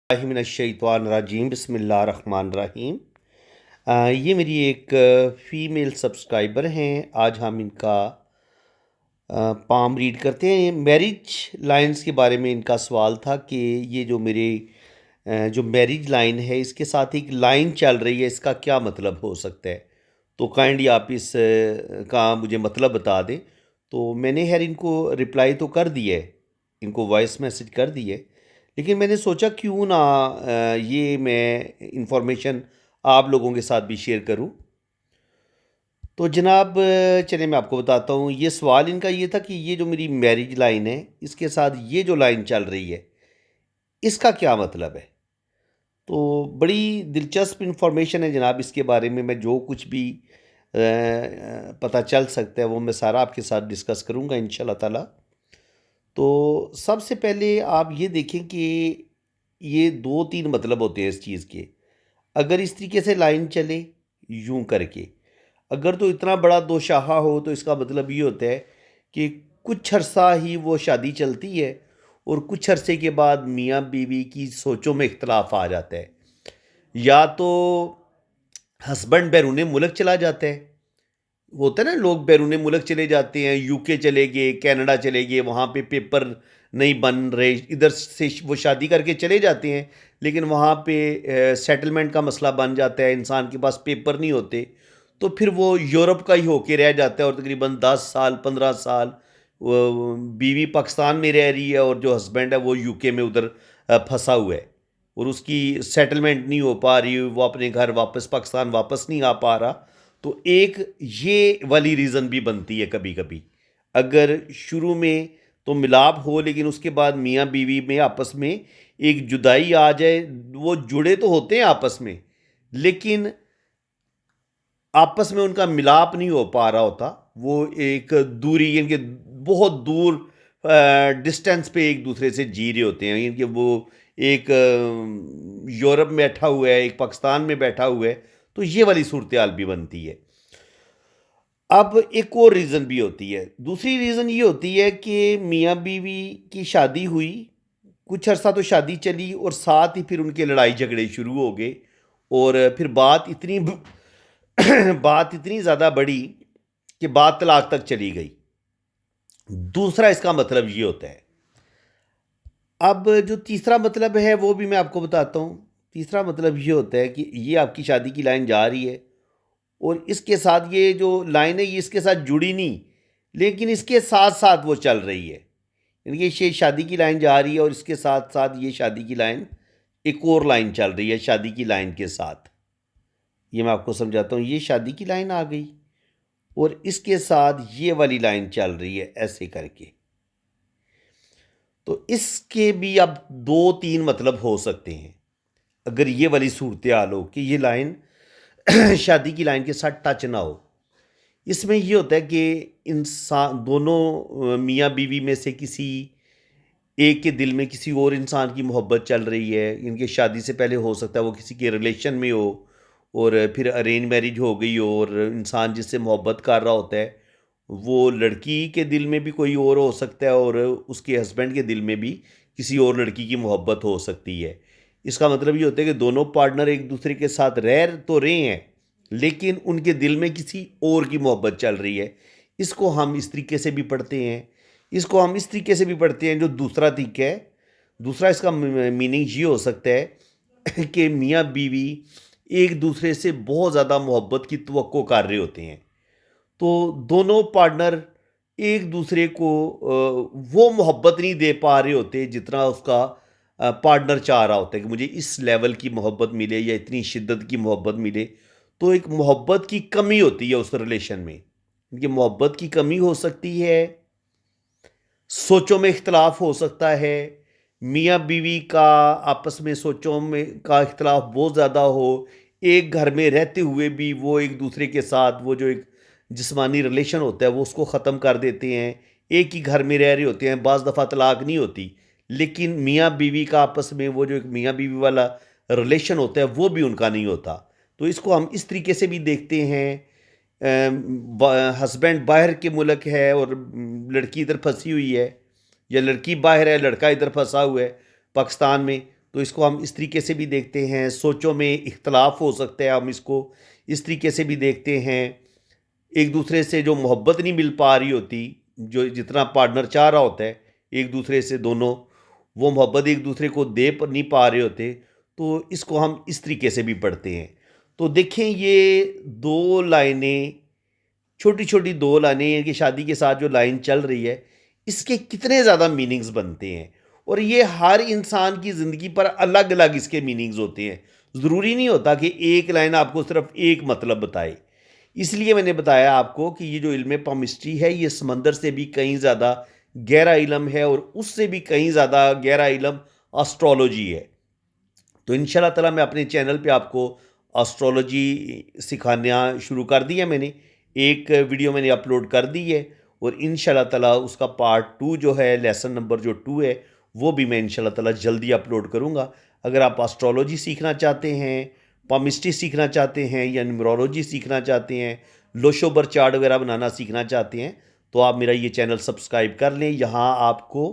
मिनश्शैतानिर्रजीम बिस्मिल्लाहिर्रहमानिर्रहीम। ये मेरी एक फ़ीमेल सब्सक्राइबर हैं। आज हम इनका पाम रीड करते हैं। मैरिज लाइंस के बारे में इनका सवाल था कि ये जो मेरे जो मैरिज लाइन है इसके साथ एक लाइन चल रही है, इसका क्या मतलब हो सकता है। तो काइंडली आप इस का मुझे मतलब बता दें। तो मैंने खैर इनको रिप्लाई तो कर दिया है, इनको वॉइस मैसेज कर दी है, लेकिन मैंने सोचा क्यों ना ये मैं इंफॉर्मेशन आप लोगों के साथ भी शेयर करूं। तो जनाब, चलिए मैं आपको बताता हूँ। ये सवाल इनका ये था कि ये जो मेरी मैरिज लाइन है इसके साथ ये जो लाइन चल रही है इसका क्या मतलब है। तो बड़ी दिलचस्प इंफॉर्मेशन है जनाब। इसके बारे में मैं जो कुछ भी पता चल सकता है वो मैं सारा आपके साथ डिस्कस करूँगा इंशाल्लाह ताला। तो सबसे पहले आप ये देखें कि ये दो तीन मतलब होते हैं इस चीज़ के। अगर इस तरीके से लाइन चले यूं करके, अगर तो इतना बड़ा दोशाहा हो तो इसका मतलब ये होता है कि कुछ अरसा ही वो शादी चलती है और कुछ अरसे के बाद मियाँ बीवी की सोचों में इख्तलाफ आ जाता है। या तो हस्बैंड बैरून मुल्क चला जाता है, होता है ना, लोग बैरून मुल्क चले जाते हैं, यूके चले गए, कनाडा चले गए, वहाँ पे पेपर नहीं बन रहे, इधर से वो शादी करके चले जाते हैं, लेकिन वहाँ पे सेटलमेंट का मसला बन जाता है, इंसान के पास पेपर नहीं होते, तो फिर वो यूरोप का ही होके रह जाता है और तकरीबन 10 साल 15 साल वो बीवी पाकिस्तान में रह रही है और जो हस्बैंड है वो यूके में उधर फंसा हुआ है और उसकी सेटलमेंट नहीं हो पा रही, वो अपने घर वापस पाकिस्तान वापस नहीं आ पा रहा। तो एक ये वाली रीज़न भी बनती है कभी कभी। अगर शुरू में तो मिलाप हो लेकिन उसके बाद मियाँ बीवी में आपस में एक जुदाई आ जाए, वो जुड़े तो होते हैं आपस में, लेकिन आपस में उनका मिलाप नहीं हो पा रहा होता। वो एक दूरी, यानी कि बहुत दूर डिस्टेंस पे एक दूसरे से जी रहे होते हैं, यानी कि वो एक यूरोप में बैठा हुआ है, एक पाकिस्तान में बैठा हुआ है। तो ये वाली सूरत हाल भी बनती है। अब एक और रीज़न भी होती है। दूसरी रीज़न ये होती है कि मियाँ बीवी की शादी हुई, कुछ अरसा तो शादी चली और साथ ही फिर उनके लड़ाई झगड़े शुरू हो गए और फिर बात इतनी ज़्यादा बढ़ी कि बात तलाक तक चली गई। दूसरा इसका मतलब ये होता है। अब जो तीसरा मतलब है वो भी मैं आपको बताता हूँ। तीसरा मतलब ये होता है कि ये आपकी शादी की लाइन जा रही है और इसके साथ ये जो लाइन है ये इसके साथ जुड़ी नहीं, लेकिन इसके साथ साथ वो चल रही है। यानी कि ये शादी की लाइन जा रही है और इसके साथ साथ ये शादी की लाइन, एक और लाइन चल रही है शादी की लाइन के साथ। ये मैं आपको समझाता हूँ। ये शादी की लाइन आ गई और इसके साथ ये वाली लाइन चल रही है ऐसे करके। तो इसके भी अब दो तीन मतलब हो सकते हैं। अगर ये वाली सूरत हाल हो कि ये लाइन शादी की लाइन के साथ टच ना हो, इसमें ये होता है कि इंसान दोनों मियाँ बीवी में से किसी एक के दिल में किसी और इंसान की मोहब्बत चल रही है। इनके शादी से पहले हो सकता है वो किसी के रिलेशन में हो और फिर अरेंज मैरिज हो गई हो और इंसान जिससे मोहब्बत कर रहा होता है वो लड़की के दिल में भी कोई और हो सकता है और उसके हस्बैंड के दिल में भी किसी और लड़की की मोहब्बत हो सकती है। इसका मतलब ये होता है कि दोनों पार्टनर एक दूसरे के साथ रह तो रहे हैं लेकिन उनके दिल में किसी और की मोहब्बत चल रही है। इसको हम इस तरीके से भी पढ़ते हैं, इसको हम इस तरीके से भी पढ़ते हैं। जो दूसरा तरीका है, दूसरा इसका मीनिंग ये हो सकता है कि मियाँ बीवी एक दूसरे से बहुत ज़्यादा मोहब्बत की तवक्को कर रहे होते हैं, तो दोनों पार्टनर एक दूसरे को वो मोहब्बत नहीं दे पा रहे होते जितना उसका पार्टनर चाह रहा होता है कि मुझे इस लेवल की मोहब्बत मिले या इतनी शिद्दत की मोहब्बत मिले। तो एक मोहब्बत की कमी होती है उस रिलेशन में। ये मोहब्बत की कमी हो सकती है, सोचों में इख्तलाफ हो सकता है, मियाँ बीवी का आपस में सोचों में का इख्तलाफ बहुत ज़्यादा हो, एक घर में रहते हुए भी वो एक दूसरे के साथ वो जो एक जिस्मानी रिलेशन होता है वो उसको ख़त्म कर देते हैं। एक ही घर में रह रहे होते हैं, बाज़ दफ़ा तलाक नहीं होती, लेकिन मियाँ बीवी का आपस में वो जो एक मियाँ बीवी वाला रिलेशन होता है वो भी उनका नहीं होता। तो इसको हम इस तरीके से भी देखते हैं। हस्बैंड बाहर के मुल्क है और लड़की इधर फंसी हुई है, या लड़की बाहर है लड़का इधर फंसा हुआ है पाकिस्तान में, तो इसको हम इस तरीके से भी देखते हैं। सोचों में इख्तलाफ हो सकता है, हम इसको इस तरीके से भी देखते हैं। एक दूसरे से जो मोहब्बत नहीं मिल पा रही होती, जो जितना पार्टनर चाह रहा होता है एक दूसरे से, दोनों वो मोहब्बत एक दूसरे को दे नहीं पा रहे होते, तो इसको हम इस तरीके से भी पढ़ते हैं। तो देखें, ये दो लाइनें, छोटी छोटी दो लाइनें कि शादी के साथ जो लाइन चल रही है, इसके कितने ज़्यादा मीनिंग्स बनते हैं। और ये हर इंसान की ज़िंदगी पर अलग अलग इसके मीनिंग्स होते हैं। ज़रूरी नहीं होता कि एक लाइन आपको सिर्फ एक मतलब बताए। इसलिए मैंने बताया आपको कि ये जो इल्म पामिस्ट्री है, ये समंदर से भी कहीं ज़्यादा गहरा इल्म है, और उससे भी कहीं ज़्यादा गहरा इल्म एस्ट्रोलॉजी है। तो इंशाल्लाह ताला मैं अपने चैनल पे आपको एस्ट्रोलॉजी सिखाना शुरू कर दिया मैंने। एक वीडियो मैंने अपलोड कर दी है, और इंशाल्लाह ताला उसका पार्ट 2 जो है, लेसन नंबर जो 2 है, वो भी मैं इंशाल्लाह ताला जल्दी अपलोड करूँगा। अगर आप एस्ट्रोलॉजी सीखना चाहते हैं, पामिस्ट्री सीखना चाहते हैं, या न्यूमरोलॉजी सीखना चाहते हैं, लोशोबर चार्ट वगैरह बनाना सीखना चाहते हैं, तो आप मेरा ये चैनल सब्सक्राइब कर लें। यहाँ आपको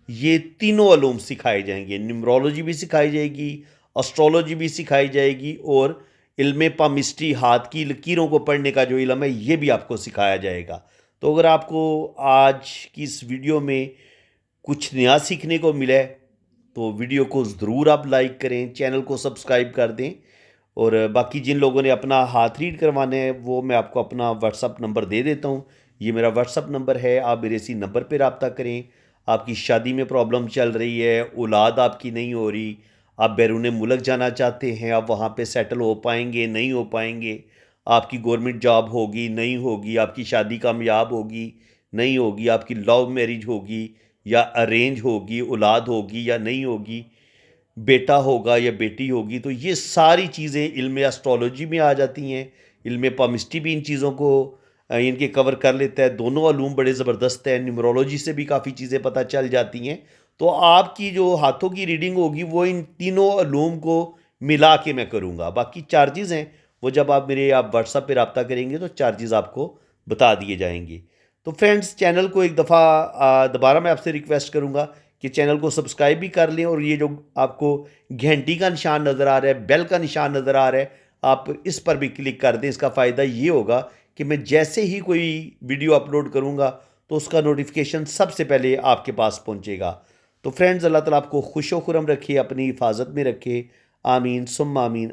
ये तीनों अलूम सिखाए जाएंगे। न्यूमरोलॉजी भी सिखाई जाएगी, एस्ट्रोलॉजी भी सिखाई जाएगी, और इल्म पामिस्ट्री, हाथ की लकीरों को पढ़ने का जो इल्म है, ये भी आपको सिखाया जाएगा। तो अगर आपको आज की इस वीडियो में कुछ नया सीखने को मिला है, तो वीडियो को ज़रूर आप लाइक करें, चैनल को सब्सक्राइब कर दें। और बाकी जिन लोगों ने अपना हाथ रीड करवाना है, वो मैं आपको अपना व्हाट्सअप नंबर दे देता हूँ। ये मेरा व्हाट्सअप नंबर है, आप मेरे इसी नंबर पर रब्ता करें। आपकी शादी में प्रॉब्लम चल रही है, औलाद आपकी नहीं हो रही, आप बैरून मुल्क जाना चाहते हैं, आप वहाँ पे सेटल हो पाएंगे, नहीं हो पाएंगे, आपकी गवर्नमेंट जॉब होगी, नहीं होगी, आपकी शादी कामयाब होगी, नहीं होगी, आपकी लव मैरिज होगी या अरेंज होगी, औलाद होगी या नहीं होगी, बेटा होगा या बेटी होगी, तो ये सारी चीज़ें इल्म एस्ट्रोलॉजी में आ जाती हैं। इल्म पामिस्ट्री भी इन चीज़ों को इनके कवर कर लेता है। दोनों अलूम बड़े ज़बरदस्त हैं। न्यूमरोलॉजी से भी काफ़ी चीज़ें पता चल जाती हैं। तो आपकी जो हाथों की रीडिंग होगी, वो इन तीनों अलूम को मिला के मैं करूँगा। बाकी चार्जेज़ हैं, वो जब आप व्हाट्सएप पे रब्ता करेंगे, तो चार्जेज़ आपको बता दिए जाएंगे। तो फ्रेंड्स, चैनल को एक दफ़ा दोबारा मैं आपसे रिक्वेस्ट करूँगा कि चैनल को सब्सक्राइब भी कर लें, और ये जो आपको घंटी का निशान नज़र आ रहा है, बेल का निशान नज़र आ रहा है, आप इस पर भी क्लिक कर दें। इसका फ़ायदा ये होगा कि मैं जैसे ही कोई वीडियो अपलोड करूँगा, तो उसका नोटिफिकेशन सबसे पहले आपके पास पहुँचेगा। तो फ्रेंड्स, अल्लाह ताला आपको खुश व खुरम रखे, अपनी हिफाजत में रखे। आमीन सुम्मा आमीन।